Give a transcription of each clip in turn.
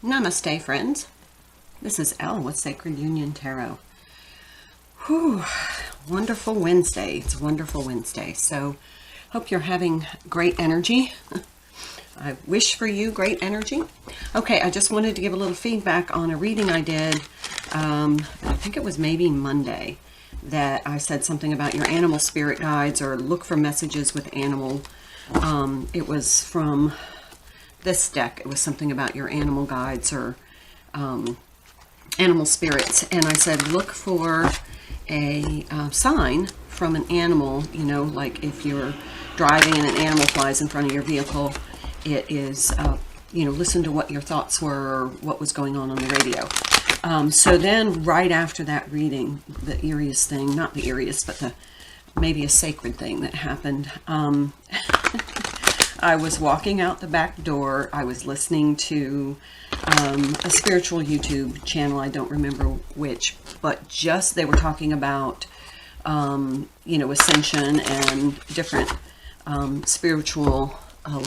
Namaste, friends. This is Elle with Sacred Union Tarot. Whew, wonderful Wednesday. It's a wonderful Wednesday. So, hope you're having great energy. I wish for you great energy. Okay, I just wanted to give a little feedback on a reading I did. I think it was maybe Monday that I said something about your animal spirit guides or look for messages with animal. It was from this deck. It was something about your animal guides or animal spirits. And I said, look for a sign from an animal, you know, like if you're driving and an animal flies in front of your vehicle, it is, you know, listen to what your thoughts were or what was going on the radio. So then right after that reading, the eeriest thing, not the eeriest, but maybe a sacred thing that happened. I was walking out the back door. I was listening to a spiritual YouTube channel. I don't remember which, but just they were talking about, you know, Ascension and different spiritual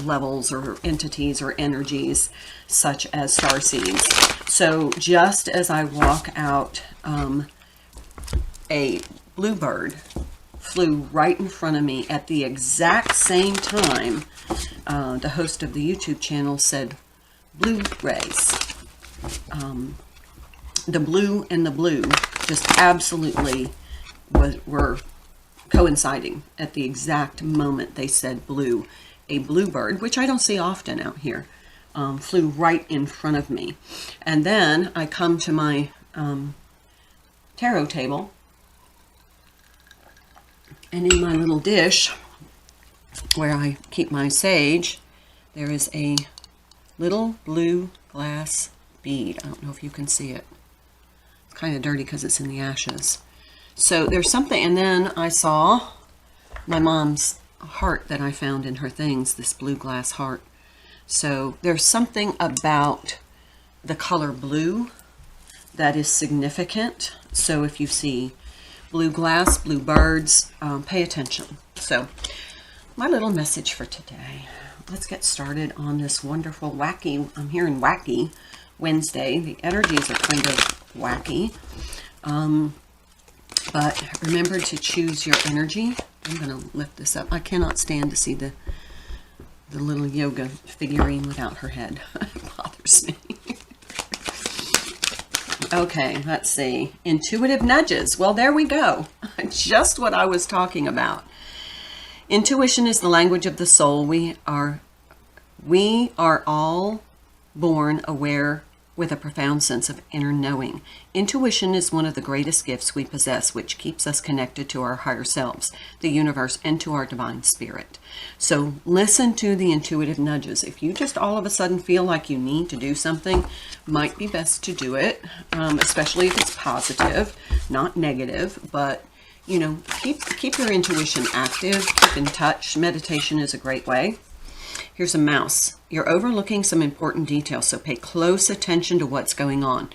levels or entities or energies such as starseeds. So just as I walk out, a bluebird flew right in front of me at the exact same time. The host of the YouTube channel said blue rays. The blue and the blue just absolutely were coinciding at the exact moment they said blue. A bluebird, which I don't see often out here, flew right in front of me. And then I come to my tarot table, and in my little dish where I keep my sage, there is a little blue glass bead. I don't know if you can see it. It's kind of dirty because it's in the ashes. So there's something, and then I saw my mom's heart that I found in her things, this blue glass heart. So there's something about the color blue that is significant. So if you see blue glass, blue birds, pay attention. So my little message for today. Let's get started on this wonderful, wacky, I'm hearing wacky Wednesday. The energies are kind of wacky. But remember to choose your energy. I'm going to lift this up. I cannot stand to see the little yoga figurine without her head. It bothers me. Okay, let's see. Intuitive nudges. Well, there we go. Just what I was talking about. Intuition is the language of the soul. We are all born aware with a profound sense of inner knowing. Intuition is one of the greatest gifts we possess, which keeps us connected to our higher selves, the universe, and to our divine spirit. So listen to the intuitive nudges. If you just all of a sudden feel like you need to do something, might be best to do it, especially if it's positive, not negative, but you know, keep your intuition active, keep in touch. Meditation is a great way. Here's a mouse. You're overlooking some important details, so pay close attention to what's going on.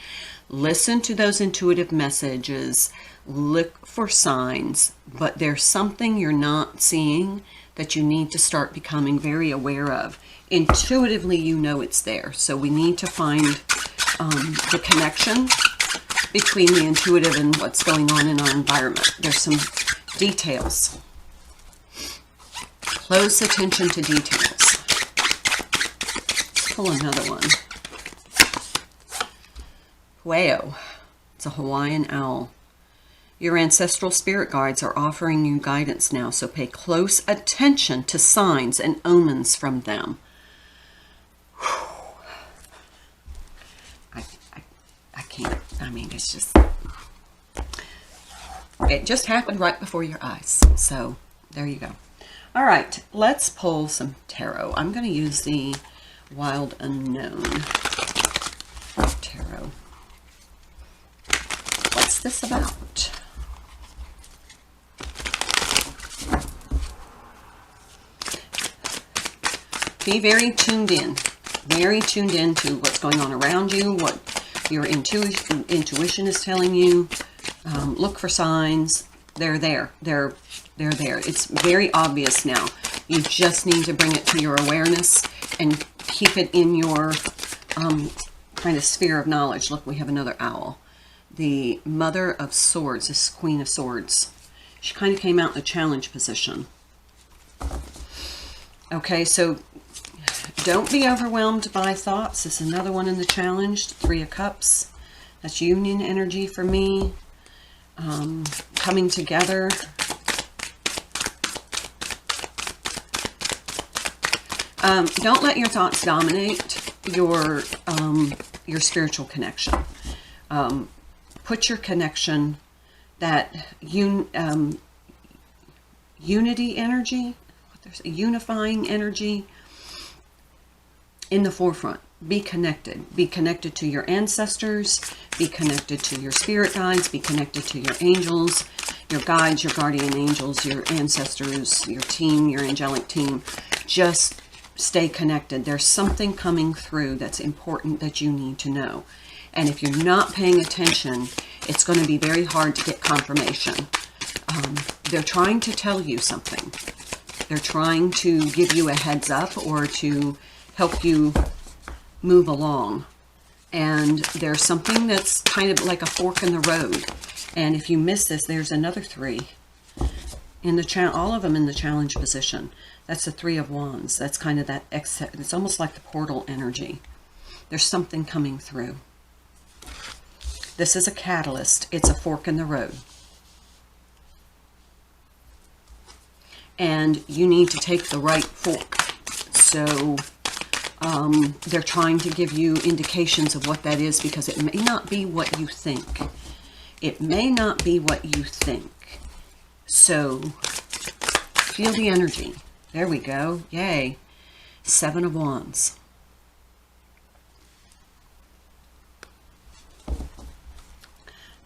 Listen to those intuitive messages. Look for signs, but there's something you're not seeing that you need to start becoming very aware of. Intuitively, you know it's there, so we need to find the connection between the intuitive and what's going on in our environment. There's some details. Close attention to details. Let's pull another one. Hueo. It's a Hawaiian owl. Your ancestral spirit guides are offering you guidance now, so pay close attention to signs and omens from them. I can't. I mean, it's just, it just happened right before your eyes. So there you go. All right, let's pull some tarot. I'm going to use the Wild Unknown tarot. What's this about? Be very tuned in to what's going on around you, what your intuition is telling you. Look for signs. They're there. They're there. It's very obvious now. You just need to bring it to your awareness and keep it in your kind of sphere of knowledge. Look, we have another owl. The Mother of Swords, this Queen of Swords. She kind of came out in the challenge position. Okay, so don't be overwhelmed by thoughts. This is another one in the challenge. Three of Cups. That's union energy for me. Coming together. Don't let your thoughts dominate your spiritual connection. Put your connection, that unity energy, there's a unifying energy, in the forefront. Be connected. Be connected to your ancestors. Be connected to your spirit guides. Be connected to your angels, your guides, your guardian angels, your ancestors, your team, your angelic team. Just stay connected. There's something coming through that's important that you need to know. And if you're not paying attention, it's going to be very hard to get confirmation. They're trying to tell you something. They're trying to give you a heads up or to help you move along. And there's something that's kind of like a fork in the road. And if you miss this, there's another three in the all of them in the challenge position. That's the Three of Wands. That's kind of that it's almost like the portal energy. There's something coming through. This is a catalyst. It's a fork in the road. And you need to take the right fork. So they're trying to give you indications of what that is, because it may not be what you think. It may not be what you think. So feel the energy. There we go. Yay. Seven of Wands.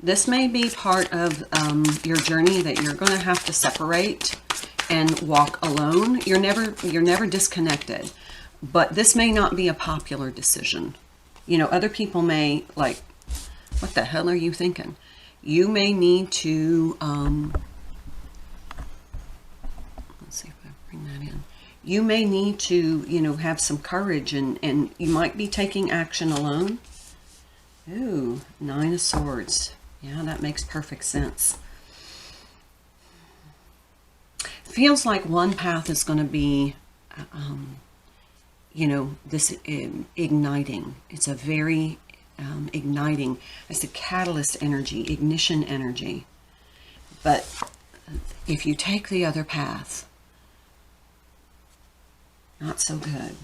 This may be part of your journey that you're going to have to separate and walk alone. You're never disconnected. But this may not be a popular decision. You know, other people may like, what the hell are you thinking? You may need to, let's see if I bring that in. You may need to, you know, have some courage, and you might be taking action alone. Ooh, Nine of Swords. Yeah, that makes perfect sense. Feels like one path is going to be, you know, this igniting. It's a very igniting. It's a catalyst energy, ignition energy. But if you take the other path, not so good.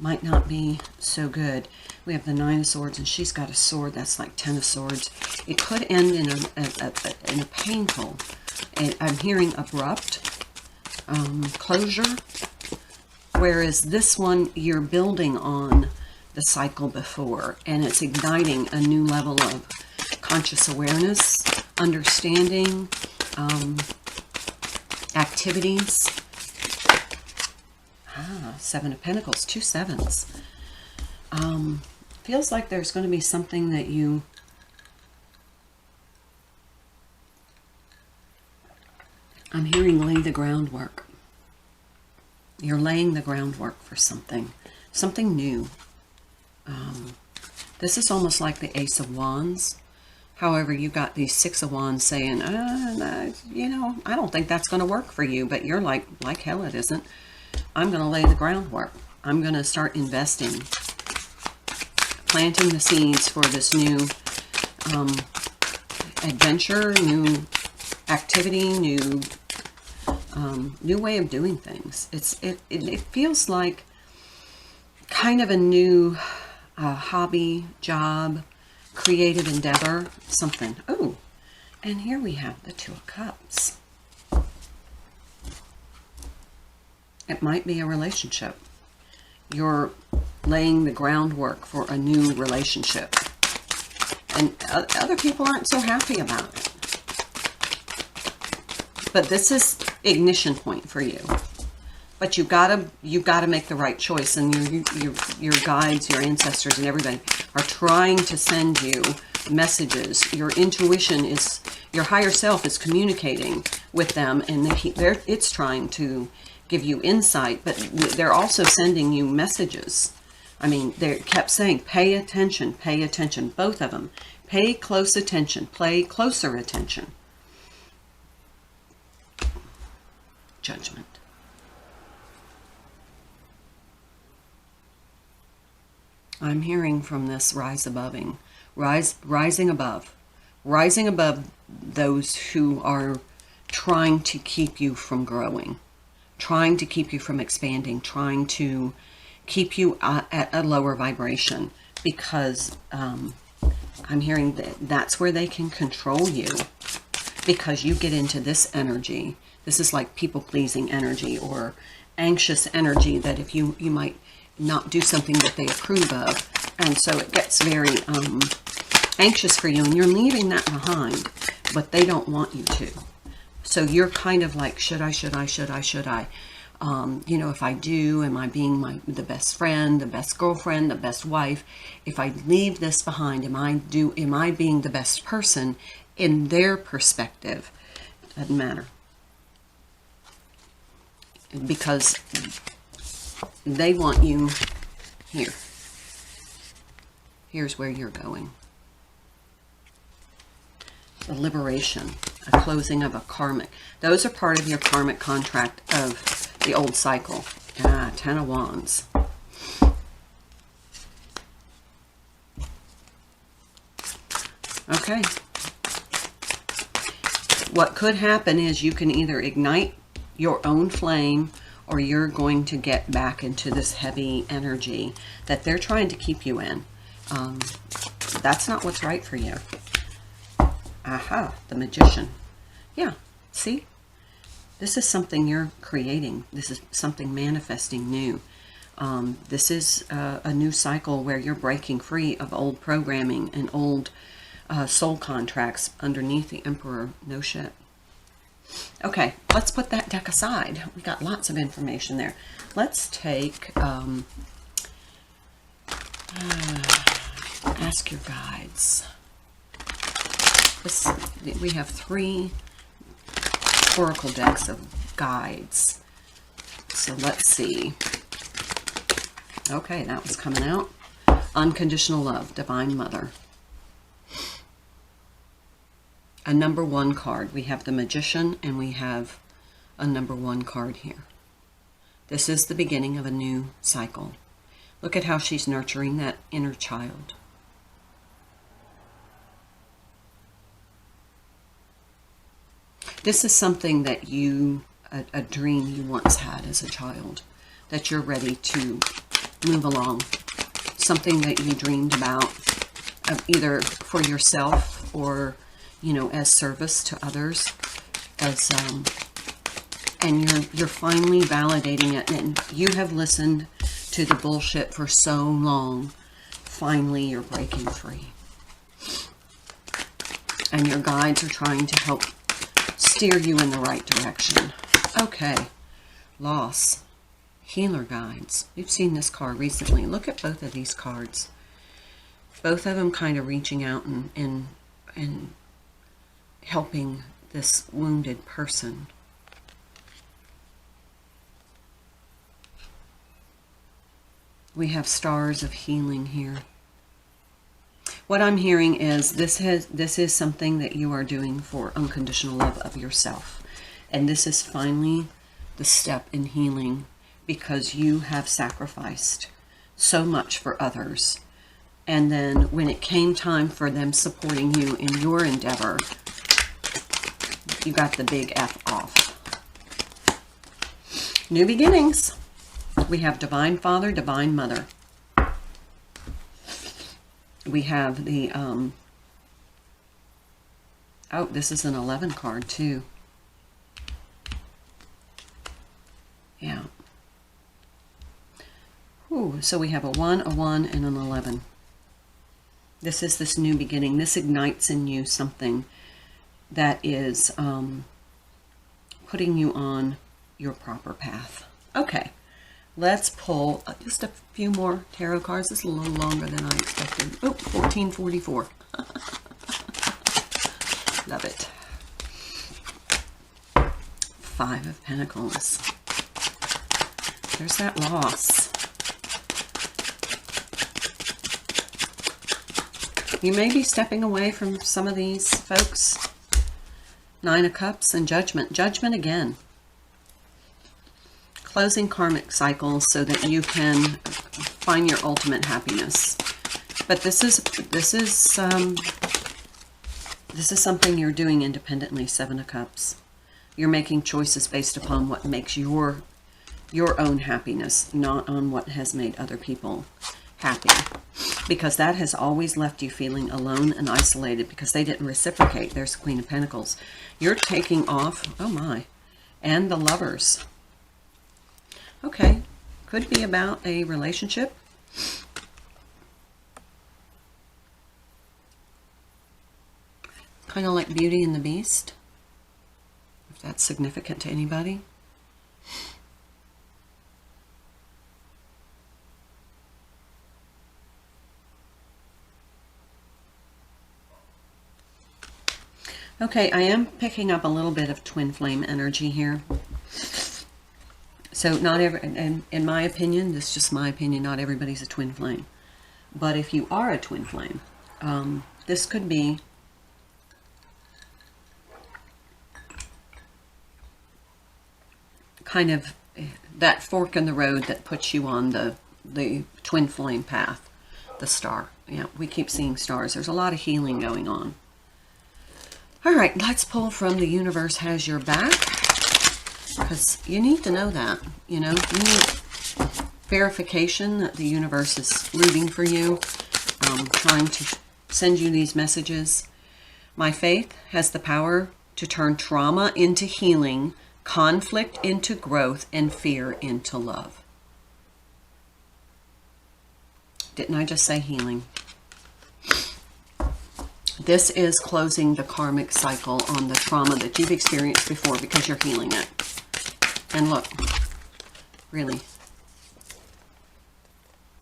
Might not be so good. We have the Nine of Swords, and she's got a sword that's like Ten of Swords. It could end in a painful, and I'm hearing abrupt closure. Whereas this one, you're building on the cycle before, and it's igniting a new level of conscious awareness, understanding, activities. Seven of Pentacles, two sevens. Feels like there's going to be something that I'm hearing lay the groundwork. You're laying the groundwork for something new. This is almost like the Ace of Wands. However, you got these Six of Wands saying, you know, I don't think that's going to work for you. But you're like hell it isn't. I'm going to lay the groundwork. I'm going to start investing, planting the seeds for this new adventure, new activity, new way of doing things. It feels like kind of a new hobby, job, creative endeavor, something. Oh, and here we have the Two of Cups. It might be a relationship. You're laying the groundwork for a new relationship. And other people aren't so happy about it. But this is ignition point for you. But you've got to make the right choice, and your guides, your ancestors, and everybody are trying to send you messages. Your intuition is, your higher self is communicating with them, and it's trying to give you insight, but they're also sending you messages I mean, they kept saying, pay attention, both of them. Pay close attention, pay closer attention. Judgment. I'm hearing from this rising above those who are trying to keep you from growing, trying to keep you from expanding, trying to keep you at a lower vibration, because I'm hearing that that's where they can control you, because you get into this energy. This is like people-pleasing energy or anxious energy, that if you might not do something that they approve of, and so it gets very anxious for you, and you're leaving that behind, but they don't want you to. So you're kind of like, should I? You know, if I do, am I being the best friend, the best girlfriend, the best wife? If I leave this behind, am I being the best person in their perspective? Doesn't matter, because they want you here. Here's where you're going. The liberation, a closing of a karmic. Those are part of your karmic contract of the old cycle. Ten of Wands. Okay. What could happen is you can either ignite your own flame, or you're going to get back into this heavy energy that they're trying to keep you in. That's not what's right for you. Aha, the Magician. Yeah, see? This is something you're creating. This is something manifesting new. This is a new cycle where you're breaking free of old programming and old soul contracts underneath the Emperor. No shit. Okay, let's put that deck aside. We got lots of information there. Let's take, ask your guides. We have 3 oracle decks of guides. So let's see. Okay, that was coming out. Unconditional love, Divine Mother. A number 1 card. We have the Magician, and we have a number 1 card here. This is the beginning of a new cycle. Look at how she's nurturing that inner child. This is something that a dream you once had as a child, that you're ready to move along. Something that you dreamed about, either for yourself or, you know, as service to others, and you're finally validating it, and you have listened to the bullshit for so long. Finally, you're breaking free, and your guides are trying to help steer you in the right direction. Okay, loss, healer guides. We've seen this card recently. Look at both of these cards. Both of them kind of reaching out and helping this wounded person. We have stars of healing here. What I'm hearing is this is something that you are doing for unconditional love of yourself. And this is finally the step in healing, because you have sacrificed so much for others. And then when it came time for them supporting you in your endeavor, you got the big F off. New beginnings. We have Divine Father, Divine Mother. We have the, oh, this is an 11 card too. Yeah. Ooh, so we have a 1, and an 11. This is this new beginning. This ignites in you something that is putting you on your proper path. Okay. Let's pull just a few more tarot cards. It's a little longer than I expected. Oh, 1444. Love it. 5 of Pentacles. There's that loss. You may be stepping away from some of these folks. 9 of Cups and Judgment. Judgment again. Closing karmic cycles so that you can find your ultimate happiness. But this is something you're doing independently. 7 of Cups. You're making choices based upon what makes your own happiness, not on what has made other people happy. Because that has always left you feeling alone and isolated because they didn't reciprocate. There's the Queen of Pentacles. You're taking off, oh my, and the Lovers. Okay, could be about a relationship. Kind of like Beauty and the Beast, if that's significant to anybody. Okay, I am picking up a little bit of twin flame energy here. So not every, and in my opinion, this is just my opinion, not everybody's a twin flame. But if you are a twin flame, this could be kind of that fork in the road that puts you on the twin flame path, the star. Yeah, we keep seeing stars. There's a lot of healing going on. All right, let's pull from The Universe Has Your Back, because you need to know that. You know, you need verification that the universe is rooting for you, trying to send you these messages. My faith has the power to turn trauma into healing, conflict into growth, and fear into love. Didn't I just say healing? This is closing the karmic cycle on the trauma that you've experienced before because you're healing it. And look, really,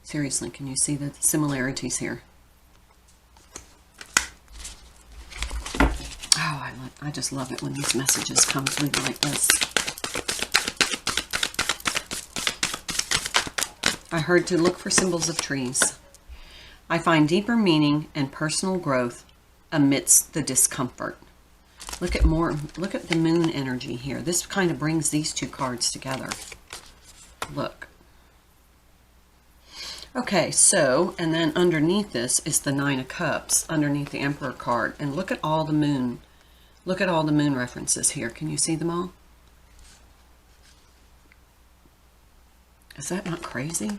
seriously, can you see the similarities here? Oh, I just love it when these messages come through like this. I heard to look for symbols of trees. I find deeper meaning and personal growth amidst the discomfort. Look at the moon energy here. This kind of brings these two cards together. Look. Okay, so, and then underneath this is the 9 of Cups, underneath the Emperor card. And look at all the moon. Look at all the moon references here. Can you see them all? Is that not crazy?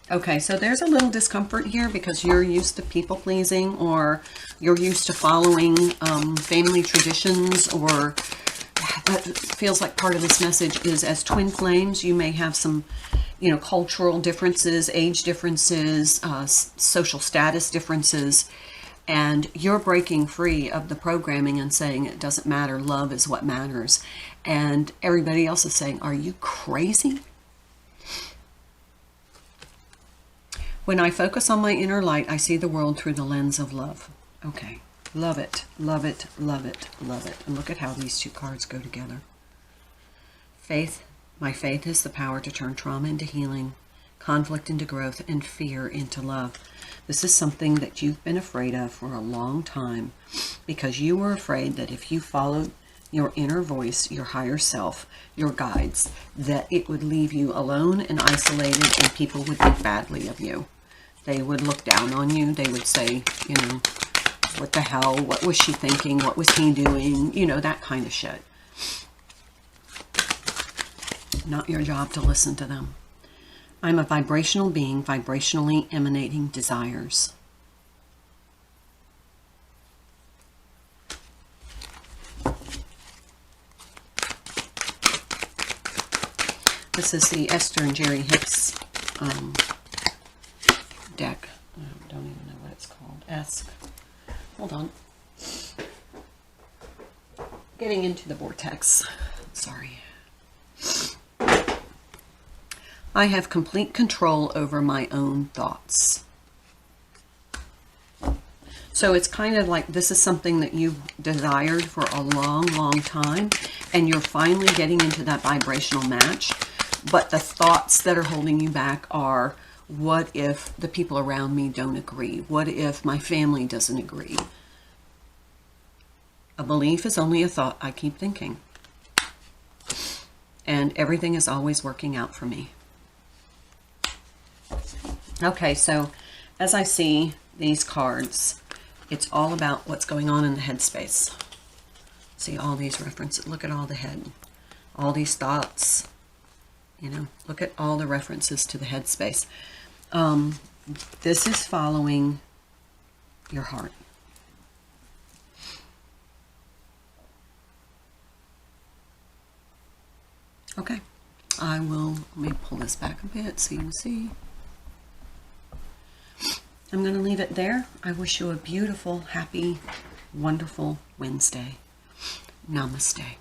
Okay, so there's a little discomfort here because you're used to people pleasing, or you're used to following family traditions, or that feels like part of this message is as twin flames, you may have some, you know, cultural differences, age differences, social status differences, and you're breaking free of the programming and saying it doesn't matter, love is what matters. And everybody else is saying, are you crazy? When I focus on my inner light, I see the world through the lens of love. Okay, love it, love it, love it, love it. And look at how these two cards go together. Faith, my faith has the power to turn trauma into healing, conflict into growth, and fear into love. This is something that you've been afraid of for a long time because you were afraid that if you followed your inner voice, your higher self, your guides, that it would leave you alone and isolated and people would think badly of you. They would look down on you. They would say, you know, what the hell? What was she thinking? What was he doing? You know, that kind of shit. Not your job to listen to them. I'm a vibrational being, vibrationally emanating desires. This is the Esther and Jerry Hicks deck. I don't even know what it's called. Ask. Hold on. Getting into the vortex. Sorry. I have complete control over my own thoughts. So it's kind of like this is something that you've desired for a long, long time, and you're finally getting into that vibrational match. But the thoughts that are holding you back are, What if the people around me don't agree? What if my family doesn't agree? A belief is only a thought I keep thinking. And everything is always working out for me. Okay, so as I see these cards, it's all about what's going on in the headspace. See all these references. Look at all the head. All these thoughts. You know, look at all the references to the headspace. This is following your heart. Okay, let me pull this back a bit so you can see. I'm going to leave it there. I wish you a beautiful, happy, wonderful Wednesday. Namaste.